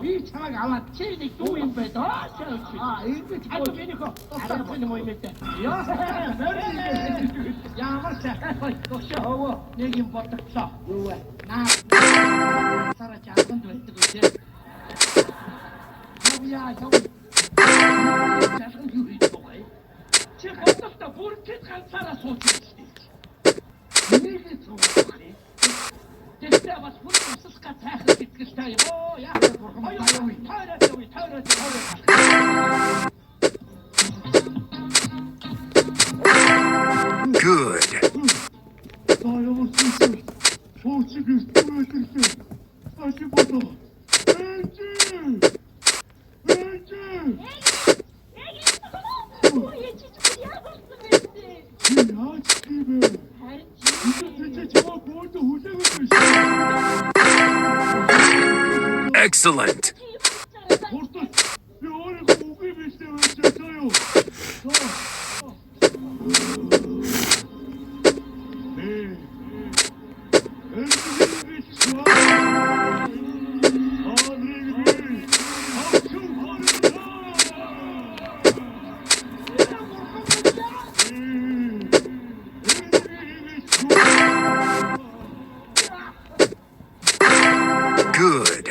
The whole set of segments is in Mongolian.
Би чамайг аваад чи нэг дүү юм бай доо. Ингэж хатуу миний хөө. Арахгүй юм уу мэдээ. Ямар сайхан тошоо. Нэг юм бодчихлоо. Юу вэ? Наа. Сара чамд байдаг үү? Явъя. Чахан юу хийх вэ? Чи хоттой бүртгэж ганцаараа сууж ирсэн. Нэг л суух. Тэстэ бас бүр тусалка цайхан сэтгэлтэй ёо яа бурхан тойроо. Good. Excellent. Good.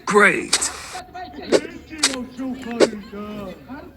Great. Good.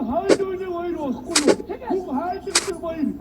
Haydi oyna oyna. Haydi oyna.